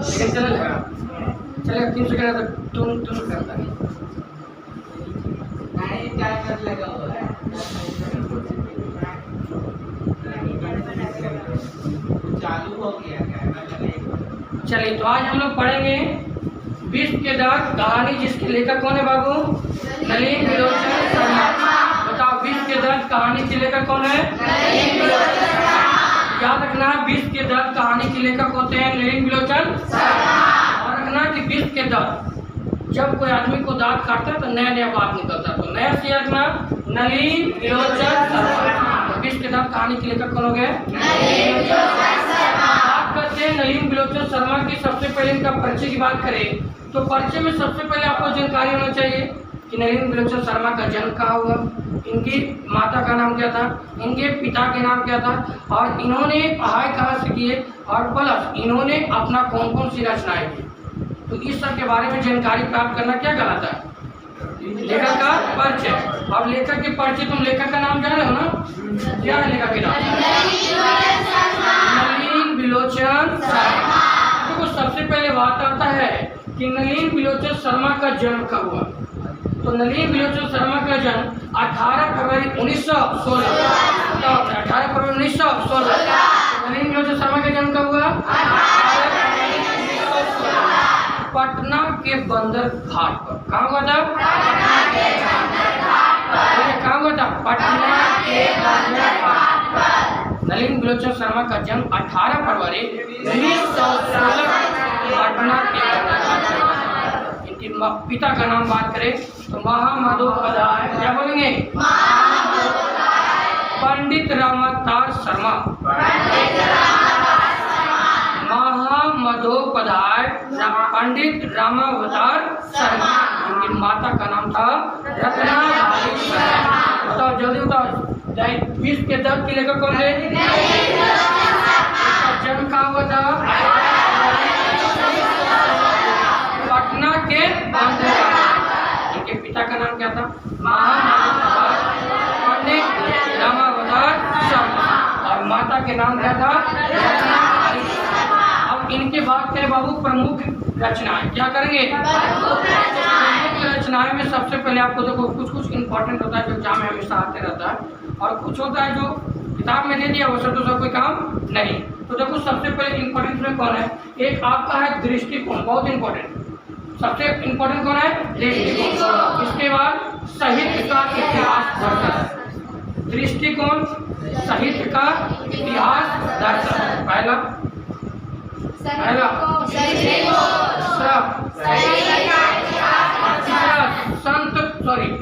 लेकिन चलेगा 3 सेकंड तक टून करता है। नहीं क्या कर लगा हुआ है चालू हो गया क्या। चलिए तो आज हम लोग पढ़ेंगे विश्व के दांत कहानी, जिसके लेखक कौन है बाबू? नलिन विलोचन शर्मा। बताओ विश्व के दांत कहानी के लेखक कौन है? याद रखना विश्व के दांत कहानी के लेखक होते हैं नलिन विलोचन शर्मा। और रखना कि विश्व के दांत जब कोई आदमी को दांत काटता है तो नया नया बात निकलता है, तो नया से रखना नलिन विलोचन शर्मा। विश्व के दांत कहानी के लेखक कौन हो गए? बात करते हैं नलिन विलोचन शर्मा की। सबसे पहले इनका परिचय की बात करें तो परिचय में सबसे पहले आपको जानकारी होना चाहिए कि नलिन विलोचन शर्मा का जन्म कहाँ हुआ, इनकी माता का नाम क्या था, इनके पिता के नाम क्या था, और इन्होंने पढ़ाई कहाँ से किए, और प्लस इन्होंने अपना कौन कौन सी रचनाएं की। तो इस सब के बारे में जानकारी प्राप्त करना क्या कहलाता है? लेखक का परिचय। और लेखक के परिचय, तुम लेखक का नाम जान रहे हो ना? क्या है लेखक के नाम? नलिन विलोचन शर्मा। देखो सबसे पहले बात आता है कि नलिन विलोचन शर्मा का जन्म कब हुआ। तो नलिन विलोचन शर्मा का जन्म 18 फरवरी 1916। 18 फरवरी 1916 नलिन विलोचन शर्मा का जन्म कब हुआ? पटना के बंदर घाट पर। कहाँ हुआ था? कहाँ हुआ था? पटना के बंदर घाट पर। नलिन विलोचन शर्मा का जन्म 18 फरवरी 1916 पटना के बंदर घाट पर। इनके पिता का नाम बात करें तो महामदोपाध्याय, क्या बोलेंगे? पंडित रामावतार शर्मा। महामदोपाध्याय पंडित रामावतार शर्मा। उनकी माता का नाम था रत्नाबाई शर्मा। बताओ जल्दी बताओ, विश्व के दांत के लेखक कौन थे? जन्म कहाँ हुआ था? पटना के बंदर घाट। इनके पिता का नाम क्या था? महामदोपाध्याय पंडित रामावतार शर्मा। और माता के नाम क्या था? रत्नाबाई शर्मा। अब इनके बात करें बाबू प्रमुख रचनाएं, क्या करेंगे? प्रमुख रचनाएं में सबसे पहले आपको देखो कुछ इंपॉर्टेंट होता है जो एग्जाम में हमेशा आते रहता है, और कुछ होता है जो किताब में दे दिया वो सब तो सब कोई काम नहीं। तो देखो सबसे पहले इंपॉर्टेंट में कौन है? एक आपका है दृष्टिकोण, बहुत इंपॉर्टेंट। सबसे इंपॉर्टेंट कौन है? दृष्टिकोण। इसके बाद साहित्य का इतिहास दर्शन। दृष्टिकोण, साहित्य का इतिहास दर्शन। पहला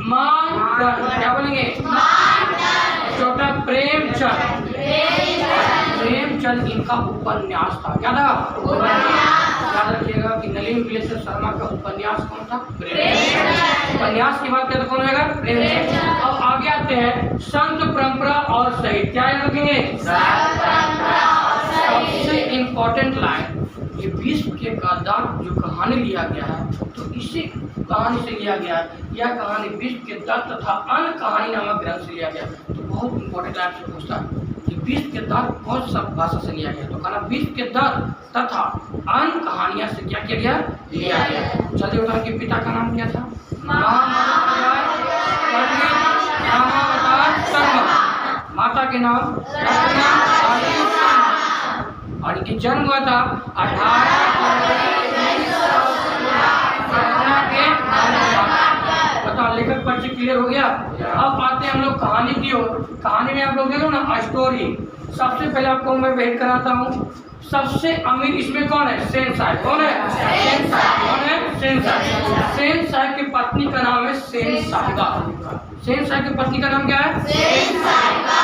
मानदंड, क्या बोलेंगे? चौथा प्रेमचंद। प्रेमचंद इनका उपन्यास था, क्या था? याद रखिएगा कि नलिन विलोचन शर्मा का उपन्यास कौन था? प्रेमचंद। उपन्यास की बात करें तो कौन रहेगा? प्रेमचंद। अब आगे आते हैं संत परंपरा और साहित्य, क्या याद रखेंगे? सबसे इम्पोर्टेंट लाइन, ये विश्व के दांत जो कहानी लिया गया है तो इसी कहानी से लिया गया है। यह कहानी विश्व के दांत तथा अन्य कहानी नामक ग्रंथ से लिया गया। तो बहुत इंपॉर्टेंट लाइन से पूछता है कि विश्व के दांत कौन सा भाषा से लिया गया, तो कहना विश्व के दांत तथा अन्य कहानियां से क्या किया गया? लिया गया। जल्दी बताओ कि पिता का नाम क्या था? महामदोपाध्याय पंडित रामावतार शर्मा। माता के नाम रत्नाबाई शर्मा। और इनकी जन्म हुआ था 18 फरवरी 1916 पटना के बंदर घाट। बताओ लेखक परिचय क्लियर हो गया। अब आते हैं हम लोग कहानी की ओर। कहानी में आप लोग देखो ना स्टोरी। सबसे पहले आपको मैं भेंट कराता हूँ, सबसे अमीर इसमें कौन है? सेन साहब। कौन है? सेन साहब। कौन है? सेन साहब। सेन साहब की पत्नी का नाम है सेन साहिबा। सेन साहब की पत्नी का नाम क्या है? सेन साहिबा।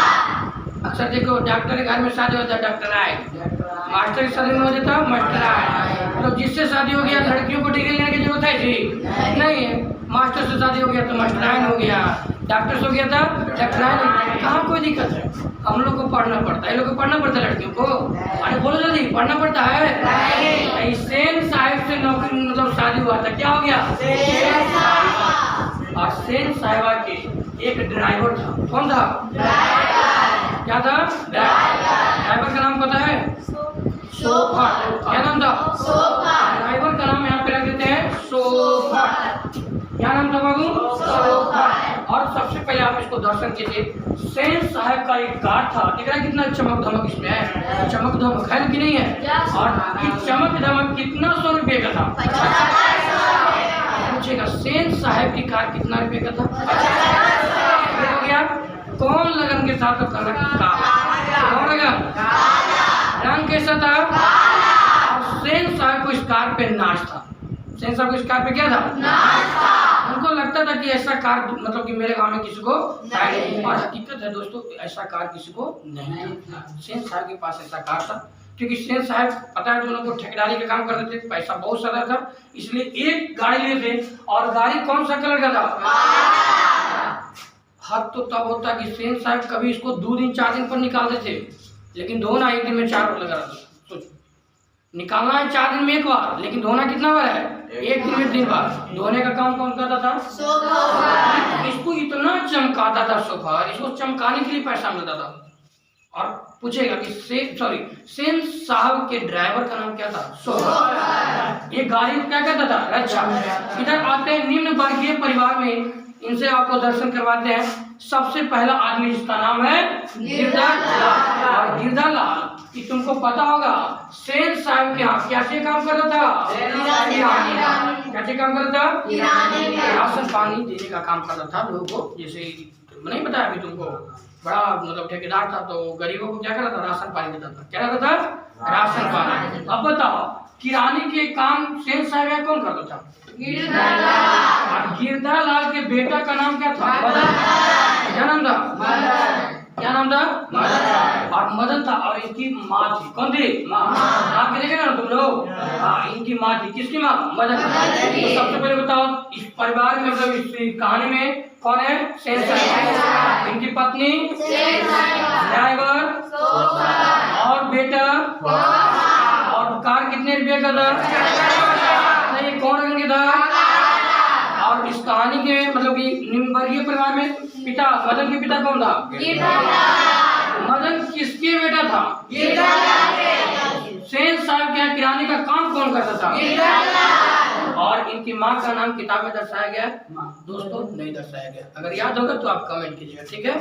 अक्सर देखो डॉक्टर के घर में शादी होता है, डॉक्टर आए, मास्टर की शादी में हो जाता है, मास्टर आए। तो जिससे शादी हो गया लड़कियों को डिग्री लेने की जरूरत है जी? नहीं है। मास्टर से शादी हो गया तो मास्टराइन हो गया, डॉक्टर से हो गया था डॉक्टराइन। कहाँ कोई दिक्कत है? हम लोग को पढ़ना पड़ता है, लोग को पढ़ना पड़ता है लड़कियों को। अरे बोलो जल्दी, पढ़ना पड़ता है। सेन साहिब से नौकरी मतलब शादी हुआ था, क्या हो गया? और सेन साहिबा के एक ड्राइवर था। कौन था? क्या था? ड्राइवर का नाम पता है? सोफा। क्या नाम था? सोफा। पहले आप इसको दर्शन कीजिए। सेन साहब का एक कार था, देख रहा है कितना चमक धमक इसमें है, चमक धमक है कि नहीं है? और ये चमक धमक कितना 100 रुपये का था? पूछेगा सेन साहब की कार कितना रुपये का था? हो गया। कौन लगन के साथ कौन लगन? रंग कैसा था? और सेन साहब को इस कार पे नाच था। सेन साहब को इस कार पे क्या था? उनको लगता था कि ऐसा कार मतलब कि मेरे गांव में किसी को नहीं, और हकीकत है दोस्तों ऐसा कार किसी को नहीं था। सेन साहब के पास ऐसा कार था, क्योंकि सेन साहब पता है दोनों को ठेकेदारी का काम करते थे, पैसा बहुत सारा था, इसलिए एक गाड़ी लेते और गाड़ी कौन सा कलर का था? हद तो तब होता कि सेन साहब कभी इसको 2 दिन 4 दिन पर निकालते थे, लेकिन धोना एक दिन में 4 बार लगा रहता। सोचो, निकालना है 4 दिन में एक बार, लेकिन धोना कितना बार है? एक दिन में 3 बार। धोने का काम कौन करता था? इसको इतना चमकाता था सोफा, इसको चमकाने के लिए पैसा मिलता था। और पूछेगा कि सेन साहब के ड्राइवर का नाम क्या था? सोफा। ये गाड़ी क्या कहता था? रक्षा। इधर आते हैं निम्न वर्गीय परिवार में, इनसे आपको दर्शन करवाते हैं। सबसे पहला आदमी जिसका नाम है गिरधर लाल। और गिरधर लाल कि तुमको पता होगा सेन साहब के यहाँ क्या काम करता था? क्या काम करता था? राशन पानी देने का काम करता था लोगों को। जैसे नहीं बताया अभी तुमको, बड़ा मतलब ठेकेदार था, तो गरीबों को क्या करता था? राशन पानी देता था। क्या करता था? राशन पानी। अब बताओ किरानी के काम सेन साहब कौन करता था? गिरधर लाल। गिरधर लाल के बेटा का नाम क्या था? मदन। क्या नाम था? क्या नाम था? और मदन था। और इनकी माँ थी, कौन थी? माँ के देखे ना तुम लोग? हाँ, इनकी माँ थी। किसकी माँ? मदन। तो सबसे पहले बताओ इस परिवार में मतलब इस कहानी में कौन है? सेन साहब। इनकी पत्नी ड्राइवर और बेटा, और कार कितने रुपये का था? नहीं, कौन रंग के था? और इस कहानी के मतलब कि निम्न वर्गीय परिवार में पिता, मदन के पिता कौन था? मदन किसके बेटा था? सेन साहब के किराने का काम कौन करता था? और इनकी माँ का नाम किताब में दर्शाया गया है? दोस्तों नहीं दर्शाया गया। अगर याद होगा तो आप कमेंट कीजिएगा, ठीक है?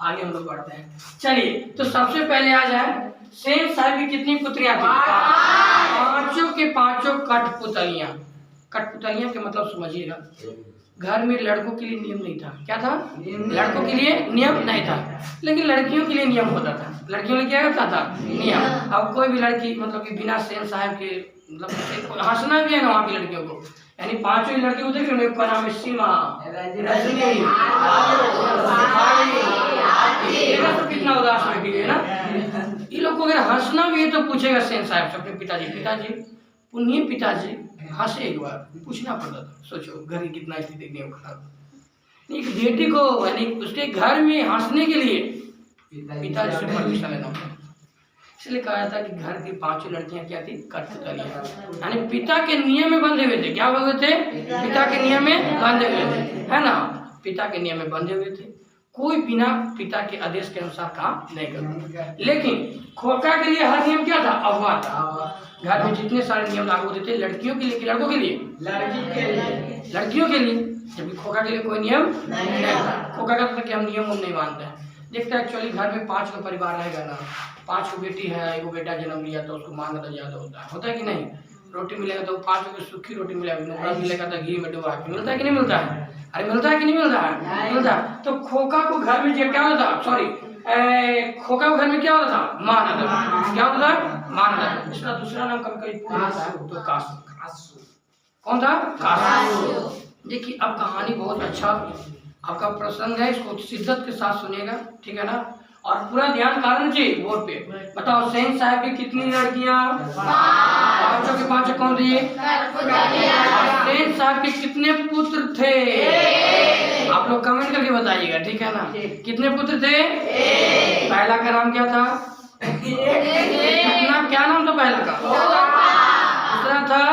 आगे हम लोग बढ़ते हैं। चलिए, तो सबसे पहले आ जाए सेन साहब की कितनी पुत्रियां थी? 5 के 5 कठपुतलियां। कठपुतलियां के मतलब समझिएगा, घर में लड़कों के लिए नियम नहीं था। क्या था? लड़कों के लिए नियम नहीं था, लेकिन लड़कियों के लिए नियम होता था। लड़कियों ने क्या होता था? नियम। अब कोई भी लड़की मतलब कि बिना सेन साहब के मतलब हंसना भी है ना वहाँ की लड़कियों को, यानी 5 ही लड़की उधर की, एक का नाम है सीमा, रजनी, कितना उदास लड़की है ना। ये लोग को अगर हंसना भी है तो पूछेगा सेन साहब से अपने पिताजी पुण्य पिताजी हंसे एक बार, पूछना पड़ता था। सोचो घर की कितना स्थिति नहीं खराब। एक बेटी को यानी उसके घर में हंसने के लिए पिताजी से परमिशन लेना पड़ा। इसलिए कहा था कि घर की 5 लड़कियां क्या थी? कठपुतलियां, यानी पिता के नियम में बंधे हुए थे। क्या हुए थे? पिता के नियम में बंधे हुए थे, है ना? पिता के नियम में बंधे हुए थे, कोई बिना पिता के आदेश के अनुसार काम नहीं करता। लेकिन खोखा के लिए हर नियम क्या था? अफवाह था। घर में जितने सारे नियम लागू होते थे लड़कियों के लिए कि लड़कों के लिए? लड़कियों के लिए, जबकि खोखा के लिए कोई नियम नहीं था। खोखा का कि हम नियम नहीं मानते हैं। देखते हैं एक्चुअली घर में 5 का परिवार रहेगा ना, 5 को बेटी है, एक बेटा जन्म लिया तो उसको मानना तो ज्यादा होता है कि नहीं? रोटी मिलेगा तो 5 को सूखी रोटी मिलेगा, मिलेगा तो घी में डुबा के, मिलता है कि नहीं मिलता है? अरे मिलता है कि नहीं मिलता है? मिलता है। तो खोखा को घर में क्या होता था? खोखा को घर में क्या होता था? माना था। क्या होता था? माना था। इसका दूसरा नाम कभी तो कासू। कौन था? कासू। देखिए अब कहानी बहुत अच्छा आपका प्रसंग है, इसको शिद्दत के साथ सुनिएगा, ठीक है ना? और पूरा ध्यान कारण जी बोर्ड पे। बताओ सेन साहब की कितनी लड़कियां? 5 के 5 कौन थी? सेन साहब के कितने पुत्र थे? आप लोग कमेंट करके बताइएगा, ठीक है ना? कितने पुत्र थे? पहला का नाम क्या था? कितना क्या नाम था पहला का? दूसरा था?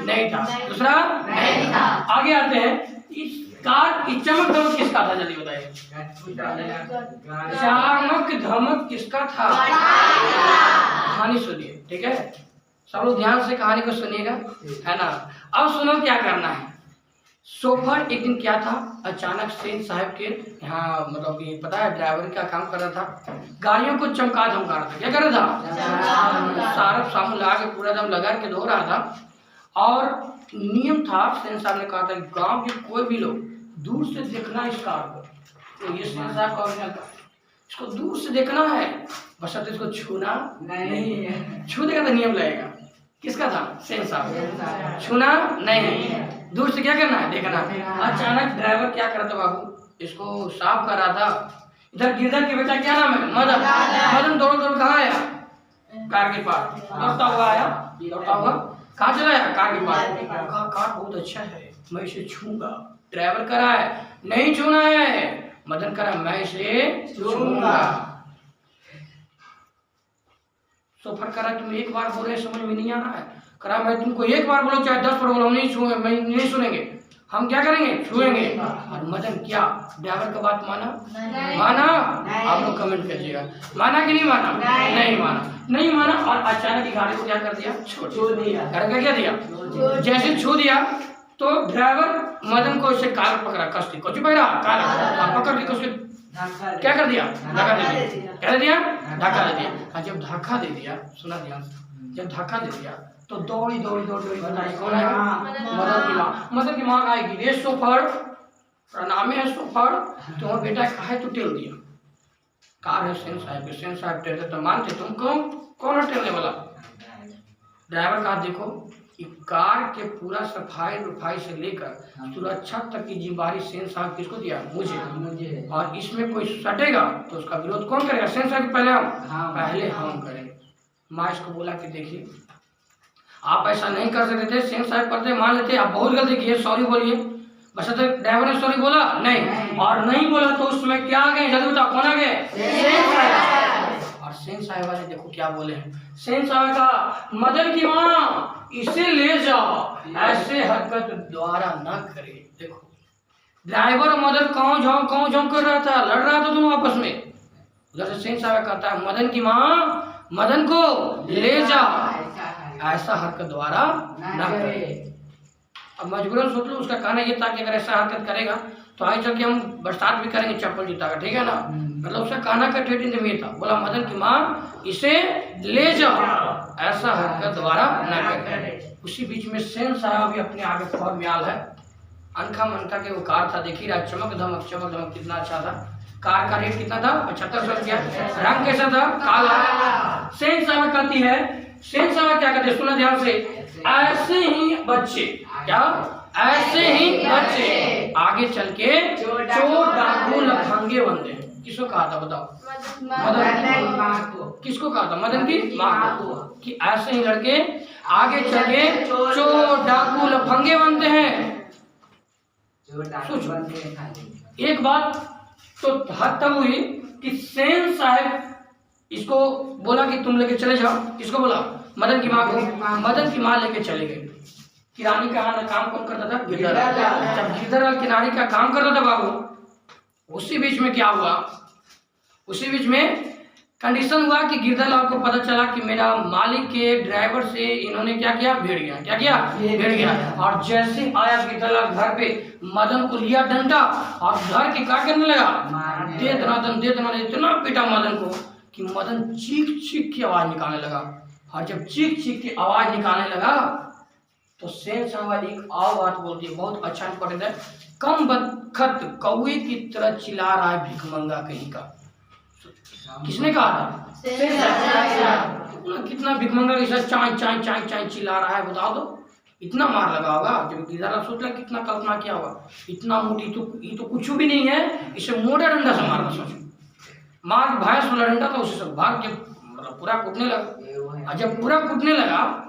नहीं था। दूसरा नहीं था। आगे आते हैं, इस कार की चमक धमक किसका था? जल्दी बताइए। चमक धमक किसका था? कहानी सुनिए, ठीक है? सब लोग ध्यान से कहानी को सुनिएगा, है ना? अब सुनो क्या करना है। शोफर एक दिन क्या था, अचानक सेन साहब के यहाँ मतलब कि पता है ड्राइवर का काम कर रहा था, गाड़ियों को चमका धमका रहा था। क्या कर रहा था? सारफ साबुन लगा के पूरा दम लगा के धो रहा था। और नियम था, सेन साहब ने कहा था कि गांव के कोई भी लोग दूर से देखना इस कार को, तो ये सेन साहब का ओरिजिनल था, इसको दूर से देखना है, बशर्ते इसको छूना नहीं। छू देगा तो नियम लगेगा। किसका था? सेन साहब। छूना नहीं, दूर से क्या करना है? देखना। अचानक ड्राइवर क्या कर रहा था बाबू, इसको साफ कर रहा था। इधर गिरधर के बेटा क्या नाम है? मदन। मदन दौड़ दौड़ कहाँ आया? कार के पास दौड़ता हुआ आया, दौड़ता हुआ कहाँ चला आया? कार के पास। कार बहुत अच्छा है, मैं इसे छूंगा। ड्राइवर करा है नहीं छूना है, मदन करा मैं इसे छूंगा। सोफर करा तुम एक बार बोले समझ में नहीं आ रहा है, करा मैं तुमको एक बार बोलो चाहे 10 बार बोलो, हम नहीं छूएंगे, मैं नहीं सुनेंगे, हम क्या करेंगे? छुएंगे। और मदन क्या ड्राइवर का बात माना? माना? आप लोग कमेंट कीजिएगा, माना कि नहीं माना? नहीं माना, नहीं माना। और अचानक गाड़ी को क्या कर दिया? छू दिया। करके क्या दिया? जैसे छू दिया तो ड्राइवर मदन को इसे कार पकड़ा, कस्ती को पकड़ा, कार पकड़ के उसके क्या कर दिया? धक्का दे दिया। क्या दे दिया? धक्का दे दिया। और जब धक्का दे दिया, सुना ध्यान से, जब धक्का दे दिया तो दौड़ी दौड़ी दौड़ी दौड़ी बताइए कौन है? मदन की माँ। मदन की माँ आएगी, रे सोफर, प्रणामे है सोफर, तुम्हारा बेटा काहे तू टेल दिया? कार है सेन साहब के, सेन साहब टेलते तो मानते, तुम कौन है टेलने वाला? ड्राइवर कहा देखो कि कार के पूरा सफाई से लेकर सुरक्षा तक की जिम्मेदारी सेन साहब किसको दिया? मुझे। और इसमें कोई सटेगा तो उसका विरोध कौन करेगा? सेन साहब पहले हम करेंगे। माँ इसको बोला कि देखिए आप ऐसा नहीं कर सकते थे, सेन साहब करते मान लेते, आप बहुत गलती किए, सॉरी बोलिए। बस ड्राइवर ने सॉरी बोला नहीं, और नहीं बोला तो उस समय क्या आ गए? जल्दी बताओ कौन आ गए? सेन साहब। और सेन साहब वाले देखो क्या बोले हैं। सेन साहब का मदन की माँ इसे ले जाओ, ऐसे हरकत द्वारा ना करे। देखो ड्राइवर और मदन काऊ झाँव कर रहा था, लड़ रहा था दोनों आपस में। उधर से सेन साहब कहता है मदन की माँ मदन को ले जाओ, ऐसा हरकत द्वारा ना करे। अब मजबूरन सोच लो, उसका कहना ये था कि अगर ऐसा हरकत करेगा तो आगे चल के हम बरसात भी करेंगे चप्पल जूता का, ठीक है ना? मतलब उसका कहना का ठेठ इंद्र था, बोला मदन की माँ इसे ले जाओ, ऐसा हरकत द्वारा न करे। उसी बीच में सेन साहब भी अपने आगे फौर म्याल है, अनखा मनखा के वो कार था, देखिए रहा चमक धमक कितना अच्छा था। कार का रेट कितना था? 7500 रुपया। रंग कैसा था? काला। सेन साहब कहती है, सेन साहब क्या कहते हैं सुना ध्यान से, ऐसे ही बच्चे, क्या ऐसे ही बच्चे आगे चल के चोर डाकू लफंगे बनते हैं। किसको कहा था बताओ? मदन की माँ को। किसको कहा था? मदन की माँ को, कि ऐसे ही लड़के आगे चल के चोर डाकू लफंगे बनते हैं। सोचो एक बात तो हद तक हुई कि सेन साहब इसको बोला कि तुम लेके चले जाओ, इसको बोला मदन की माँ को, मदन की माँ लेके चले गए। किरानी का काम कौन करता था? गिरधर। जब गिरधर किरानी का काम करता था बाबू, उसी बीच में क्या हुआ? उसी बीच में कंडीशन हुआ कि गिरधर को पता चला कि मेरा मालिक के ड्राइवर से इन्होंने क्या किया? भिड़ गया। क्या किया? भिड़ गया। और जैसे आया गिरधर घर पे, मदन को लिया डंडा और घर के क्या करने लगा? दे दनादन इतना पीटा मदन को कि मदन चीख की आवाज निकालने लगा। और जब चीख की आवाज निकालने लगा तो सेन साहब एक और बात बोलती है, बहुत अच्छा इंपॉर्टेंट है, कम बखत कौवे की तरह चिल्ला रहा है भिखमंगा कहीं का। किसने कहा था? कितना भिखमंगा के साथ चाय चिल्ला रहा है, बताओ तो। इतना मार लगा होगा, जब गिरधर सोच रहा कितना कल्पना किया होगा, इतना मोटी ये तो कुछ भी नहीं है, इसे मोटा डंडा से मारना। सोचो मार भैंस वाला डंडा था, उसे सब भाग के मतलब पूरा कूटने लगा। और जब पूरा कूटने लगा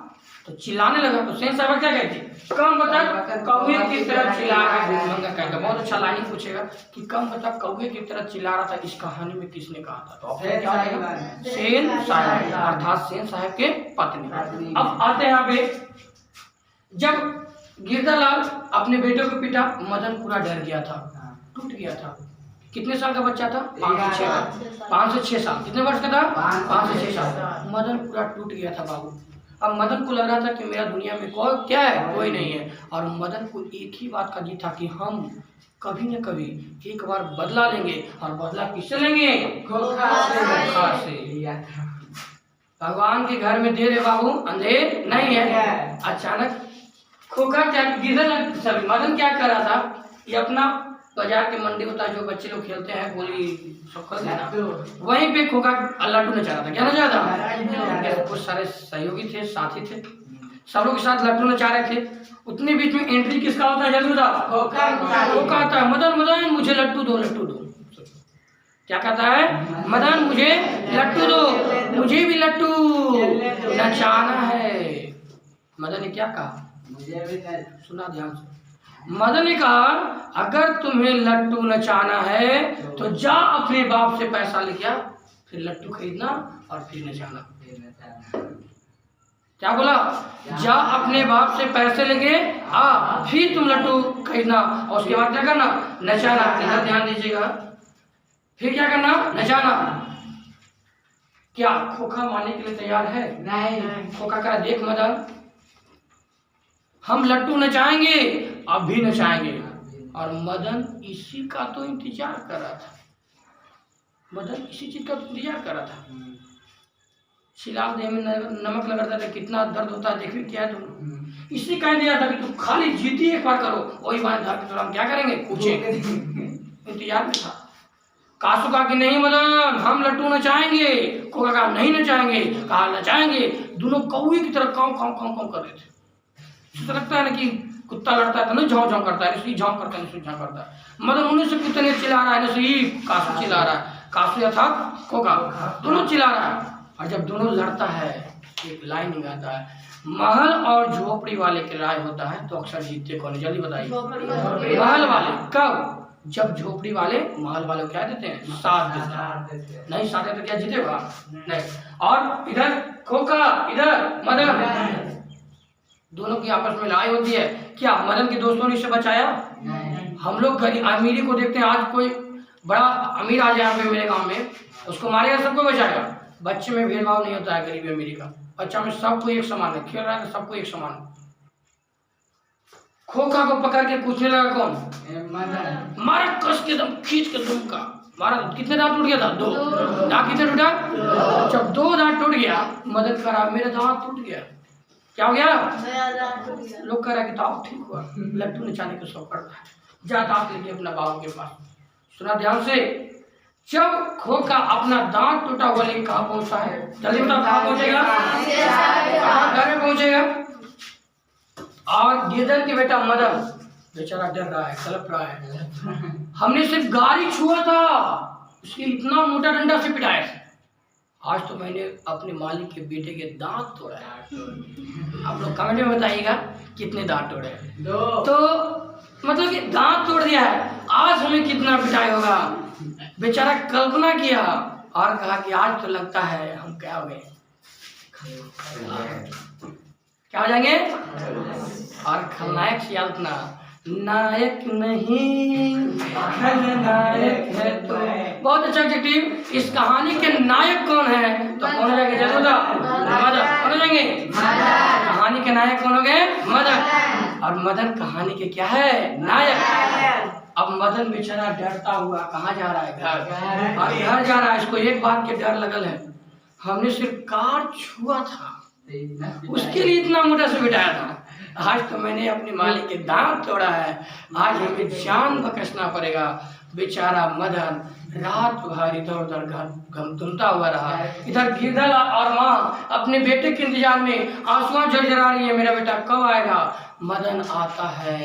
तो चिल्लाने लगा। तो सेन साहब क्या कहती? कम बता कौवे की तरह चिल्ला रहा है भिखमंगा कहेगा। बहुत अच्छा लाइन पूछेगा कि कम बता कौवे की तरह चिल्ला रहा था, इस कहानी में किसने कहा था? तो सेन साहब, अर्थात सेन साहब के पत्नी। अब आते हैं यहाँ पे, जब गिरधरलाल अपने बेटे को पीटा, मदन पूरा डर गया था, टूट गया था। कितने साल का बच्चा था? 5 से 6 साल। कितने वर्ष का था? 5 से 6 साल। मदन पूरा टूट गया था बाबू। अब मदन को लग रहा था कि मेरा दुनिया में कोई क्या है, कोई नहीं है। और मदन को एक ही बात का जीत था कि हम कभी न कभी एक बार बदला लेंगे। और बदला किससे लेंगे? खोखा खोखा से। लिया था। भगवान के घर में देर है बाबू, अंधेर नहीं है। अचानक खोखा क्या सॉरी मदन क्या कर रहा था, ये अपना बाजार के मंडी होता है जो बच्चे लोग खेलते हैं गोली सब खेलते हैं ना, वहीं पे खोखा लड्डू नचा रहा था। क्या नचा रहा था? कुछ सारे सहयोगी थे, साथी थे, सब लोग के साथ लड्डू नचा रहे थे। उतने बीच में एंट्री किसका होता है? जल्दी बताओ। खोखा आता है, मदन मदन मुझे लड्डू दो, लड्डू दो। क्या कहता है? मदन मुझे लड्डू दो, मुझे भी लड्डू नचाना है। मदन ने क्या कहा? मुझे भी सुना ध्यान से। मदन ने कहा अगर तुम्हें लड्डू नचाना है तो जा अपने बाप से पैसा लेके आ, फिर लड्डू खरीदना और फिर नचाना। क्या बोला? जा अपने बाप से पैसे लेके आ, फिर तुम लड्डू खरीदना और उसके बाद क्या करना? नचाना। इधर ध्यान दीजिएगा। फिर क्या करना? नचाना। क्या खोखा मानने के लिए तैयार है? नहीं। खोखा कहा देख मदन, हम लड्डू नचाएंगे, अब भी नचाएंगे। और मदन इसी का तो इंतजार कर रहा था। मदन इसी चीज का इंतजार कर रहा था। शिलाल देह में नमक लगा था, कितना दर्द होता है देखिए क्या है तुम। इसी का इंतजार था कि तुम खाली जीती एक बार करो, वही बात धर के हम क्या करेंगे? पूछेंगे। इंतजार में था। कासू कहा कि नहीं मदन हम लड्डू नचाएंगे। खोखा कहा नहीं नचाएंगे। कहा नचाएंगे। दोनों कौवे की तरह काँव काँव काँव काँव कर रहे थे। ऐसा लगता है ना कि कुत्ता लड़ता है तो नहीं झाँव झाँव करता है, इसलिए झाँव करता है, इसलिए झाँव करता है। मदन उन्हीं से कितने चिल्ला रहा है, जैसे कासू चिल्ला रहा है। कासू अर्थात खोखा दोनों चिल्ला रहा है। और जब दोनों लड़ता है एक लाइन आता है, महल और झोपड़ी वाले की राय होता है तो अक्सर जीतते कौन है? जल्दी बताइए। महल वाले। कब? जब झोपड़ी वाले महल वाले को क्या देते हैं? साथ देते हैं। नहीं साथ देते क्या जीतेगा? नहीं। और इधर खोखा, इधर मदन, दोनों की आपस में लड़ाई होती है। क्या मदन के दोस्तों ने इसे बचाया? हम लोग गरीब अमीरी को देखते हैं, आज कोई बड़ा अमीर आ जाए यहाँ पे मेरे गांव में, उसको मारेगा, सबको बचाएगा। बच्चे में भेदभाव नहीं होता है गरीबी अमीरी का, बच्चा में सबको एक समान है, खेल रहा है तो सबको एक समान है। खोखा को पकड़ के पूछने लगा कौन? मारा कस के दम खींच के दुम का मारा। कितने दांत टूट गया था? 2 दांत। कितने टूटा? जब 2 दांत टूट गया, मदद करा मेरा दांत टूट गया। क्या हो गया? लोग कह रहा कि दांत ठीक हुआ, लड्डू नचाने को शौक करता है, जा दांत लेके अपना बाबू के पास। सुना ध्यान से। जब खोखा अपना दांत टूटा हुआ लेके कहाँ पहुंचता है? जल्दी बताओ कहाँ पहुंचेगा? घर में पहुंचेगा। और गिरधर के बेटा मदन बेचारा डर रहा है, कलप रहा है। हमने सिर्फ गाड़ी छुआ था, उसके इतना मोटा डंडा से पिटाया। आज तो मैंने अपने मालिक के बेटे के दांत तोड़ा है। आप लोग कमेंट में बताइएगा कितने दांत तोड़े हैं। 2। तो मतलब कि दांत तोड़ दिया है, आज हमें कितना पिटाई होगा। बेचारा कल्पना किया और कहा कि आज तो लगता है हम क्या हो गए, क्या हो जाएंगे? और खलनायक से यातना नायक नहीं खलनायक है। तो बहुत अच्छा एडजेक्टिव। इस कहानी के नायक कौन है? तो कौन हो जाएंगे? जल्दी बताओ। मदन। कौन हो जाएंगे? कहानी के नायक कौन हो गए? मदन। और मदन कहानी के क्या है? नायक। अब मदन बेचारा डरता हुआ कहाँ जा रहा है? घर। और घर जा रहा है, इसको एक बात के डर लगल है, हमने सिर्फ कार छुआ था, उसके लिए इतना मोटा से बिठाया था। आज तो मैंने अपने मालिक के दांत तोड़ा है, आज हमें जान बकसना पड़ेगा। बेचारा मदन रात भर इधर उधर घूमता हुआ रहा। इधर गिरधर और माँ अपने बेटे के इंतजार में आंसुआं झरझरा रही है, मेरा बेटा कब आएगा? मदन आता है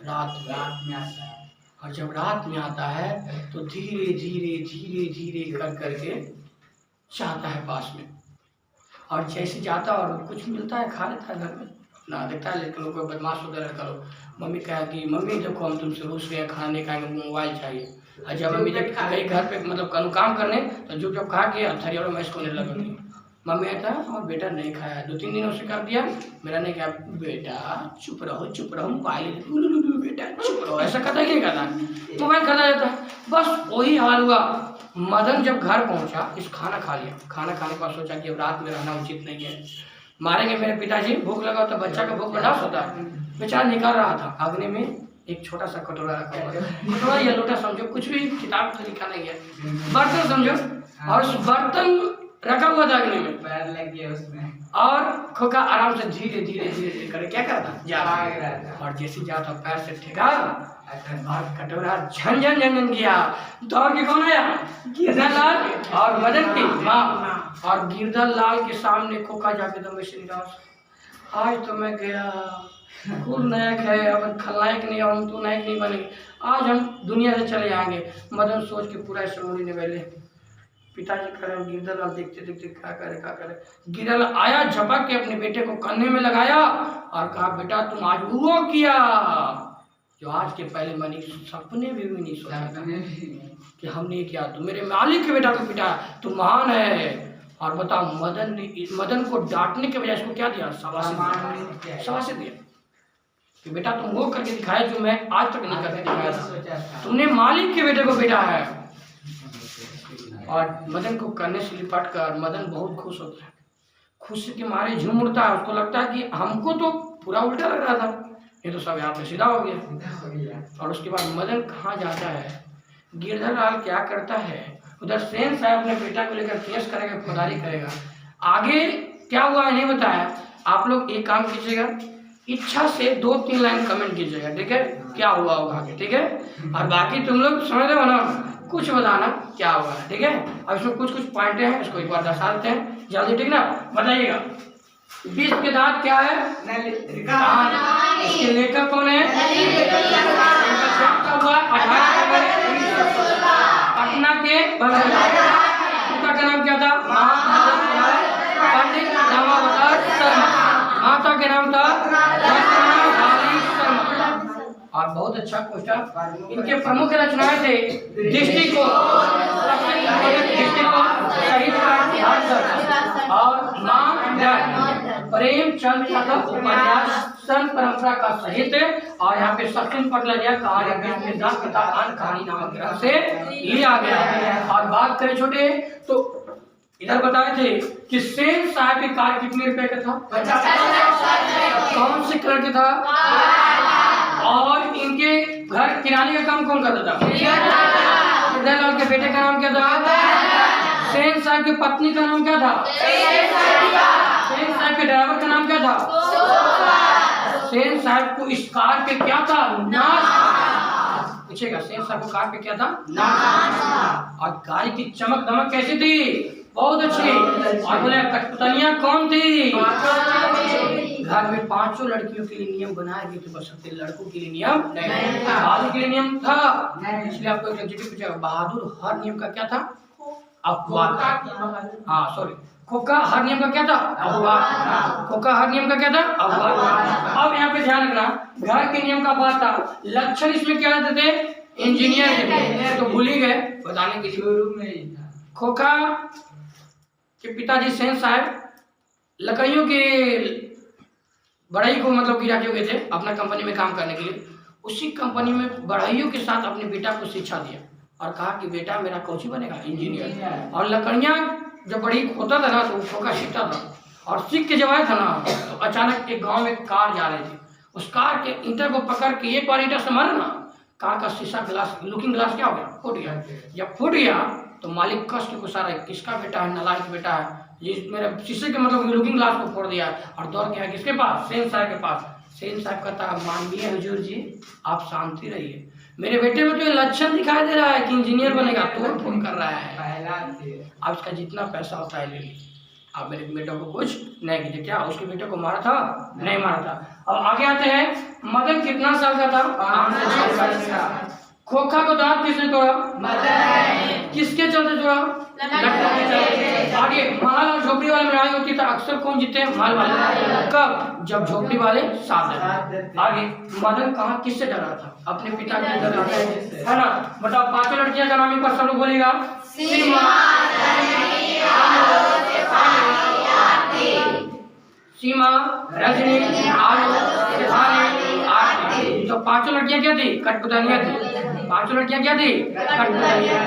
रात में आता है। और जब रात में आता है तो धीरे धीरे धीरे धीरे कर करके जाता है पास में। और जैसे जाता और कुछ मिलता है खा लेता है घर में ना, देखता है लेकिन लोग बदमाश होते रहता लोग। मम्मी कहा कि मम्मी देखो हम तुमसे रूस गए, खाना नहीं खाएंगे, मोबाइल चाहिए। और जब मम्मी जब गई घर पे मतलब काम करने तो जो जब खा के थरी और मैच होने लगी। मम्मी आता है और बेटा नहीं खाया, 2-3 दिनों से कर दिया, मेरा नहीं खाया। बेटा चुप रहो मोबाइल, बेटा चुप रहो, ऐसा कहता है कि नहीं कहता? मोबाइल खाता जाता है। बस वही हाल हुआ। मदन जब घर पहुंचा, इस खाना खा लिया, खाना खाने के बाद सोचा कि अब रात में रहना उचित नहीं है, मारेंगे मेरे पिताजी, भूख लगा तो बच्चा का भूख बर्दाश्त होता है। बेचारा निकाल रहा था, अग्नि में एक छोटा सा कटोरा रखा हुआ है, कटोरा या लोटा समझो, कुछ भी किताब से लिखा नहीं है, बर्तन समझो, और उस बर्तन रखा हुआ था अग्नि में, पैर लग गया उसमें, और खोखा आराम से धीरे धीरे धीरे धीरे करे क्या करता जा भाग रहा था। और जैसे जाता पैर से ठेका और कटोरा झन झन झन झन किया। दौड़ के कौन आया? गिरधर लाल और मदन की माँ। और गिरधर लाल के सामने खोखा जाके तो मैं श्री निराश, आज तो मैं गया, खूब नायक है, अब खलनायक नहीं, हम तो नायक नहीं बनेंगे, आज हम दुनिया से चले जाएंगे। मदन सोच के पूरा समूरी निवेले। पिताजी कह रहे हैं, गिरधर लाल देखते देखते क्या करे। गिरधर लाल आया, झपक के अपने बेटे को कंधे में लगाया और कहा, बेटा तुम आज वो किया जो आज के पहले मैंने सपने में भी नहीं सोचा था कि हमने किया। तुम मेरे मालिक के बेटा को पिटा, तुम महान है। और बताओ, मदन को डांटने के बजाय इसको क्या दिया? शाबाशी दिया कि बेटा तुम वो करके दिखाया जो मैं आज तक नहीं करके दिखाया था, तुमने मालिक के बेटे को बेटा है। और मदन को करने से लिपट कर मदन बहुत खुश होता है, खुशी के मारे झूम उड़ता है। उसको लगता है कि हमको तो पूरा उल्टा लग रहा था, ये तो सब यहाँ पे सीधा हो गया। और उसके बाद मदन कहाँ जाता है? गिरधर लाल क्या करता है, उधर सेन साहब अपने बेटा को लेकर केस करेगा, खुदारी करेगा। आगे क्या हुआ है नहीं बताया, आप लोग एक काम कीजिएगा, इच्छा से 2-3 लाइन कमेंट कीजिएगा, ठीक है, क्या हुआ होगा आगे, ठीक है। और बाकी तुम लोग समझ रहे हो ना, कुछ बताना क्या हुआ है, ठीक है। अब इसमें कुछ पॉइंट हैं, इसको एक बार दर्शा देते हैं जल्दी, ठीक ना, बताइएगा। विश्व के दांत क्या है? इसके लेखक कौन है? पटना के पिता का नाम क्या था? पंडित रामावतार शर्मा। माता के नाम था शर्मा। और बहुत अच्छा क्वेश्चन, इनके प्रमुख रचनाएं थे दृष्टिकोण, और प्रेमचंद का उपन्यास, संत परंपरा का साहित्य। और यहाँ पे सचिन पटलरिया कहानी नामक ग्रंथ से लिया गया। और बात करें छोटे तो इधर बताए थे कि सेन साहब की कार कितने रुपए का था? कौन से कलर का था? और इनके घर किराने का काम कौन करता था? गिरधर लाल के बेटे का नाम क्या था? सेन साहब की पत्नी का नाम क्या था? सेन साहब के ड्राइवर का नाम क्या था? सेन साहब को इस कार पे क्या था? नाच। पूछेगा, सेन साहब को कार पे क्या था? नाच। और गाड़ी की चमक दमक कैसी थी? बहुत अच्छी। और बोले कठपुतलियां कौन थी? घर में 5 लड़कियों के लिए नियम बनाए गए थे, बशर्ते लड़कों के लिए नियम नहीं था। बहादुर के लिए नियम था, इसलिए आपको एक एग्जीक्यूटिव पूछेगा, बहादुर हर नियम का क्या था? अपवाद। हाँ सॉरी, खोखा हर नियम का क्या था? अपवाद। खोखा हर नियम का क्या था? अपवाद। अब यहाँ पे ध्यान रखना, घर के नियम का बात था, लक्षण इसमें क्या रहते थे? इंजीनियर। तो भूल ही गए बताने के लिए। खोखा के पिताजी सेन साहब लकड़ियों के बढ़ई को मतलब गिरा के गए थे अपना कंपनी में काम करने के लिए। उसी कंपनी में बढ़इयों के साथ अपने बेटा को शिक्षा दिया और कहा कि बेटा मेरा कोची बनेगा? इंजीनियर। और लकड़ियाँ जब बढ़ई होता था ना तो खोखा सीखता था, और सीख के जब आया था ना तो अचानक एक गाँव में कार जा रही थी, उस कार के इंटर को पकड़ के एक बार इंटर से मारा ना, कार का शीशा ग्लास, लुकिंग ग्लास क्या हो गया? फूट गया। जब फूट गया तो मालिक कष्ट को सारा, किसका बेटा है? नालायक बेटा है, ये मेरे शीशे के मतलब लुकिंग ग्लास को फोड़ दिया। और दौड़ गया किसके पास? सेन साहब के पास। सेन साहब कहता, माननीय हुजूर जी आप शांति रहिए, मेरे बेटे में तो ये लक्षण दिखाई दे रहा है कि इंजीनियर बनेगा, तोड़ फोड़ कर रहा है, अब इसका जितना पैसा होता है ले लीजिए, आप मेरे बेटे को कुछ नहीं कीजिए। क्या उसके बेटे को मारा था? नहीं मारा था। अब आगे आते हैं, मदन कितना साल का था? 5 साल का। खोखा को दांत किसने तोड़ा? मदन। किसके चलते तोड़ा? लट्टू के चलते। आगे, महल और झोपड़ी वाले में लड़ाई होती था, अक्सर कौन जीते? महल वाले। कब? जब झोपड़ी वाले साथ देते। आगे, मदन कहाँ किससे डरा था? अपने पिता के डरा था, है ना। बताओ 5 लड़कियां का नाम एक बार सब लोग बोलेगा। सीमा, रजनी, आलो, तो 5 लड़कियां क्या थी? कठपुतलियां थी। 5 लड़कियां क्या थी? कठपुतलियां।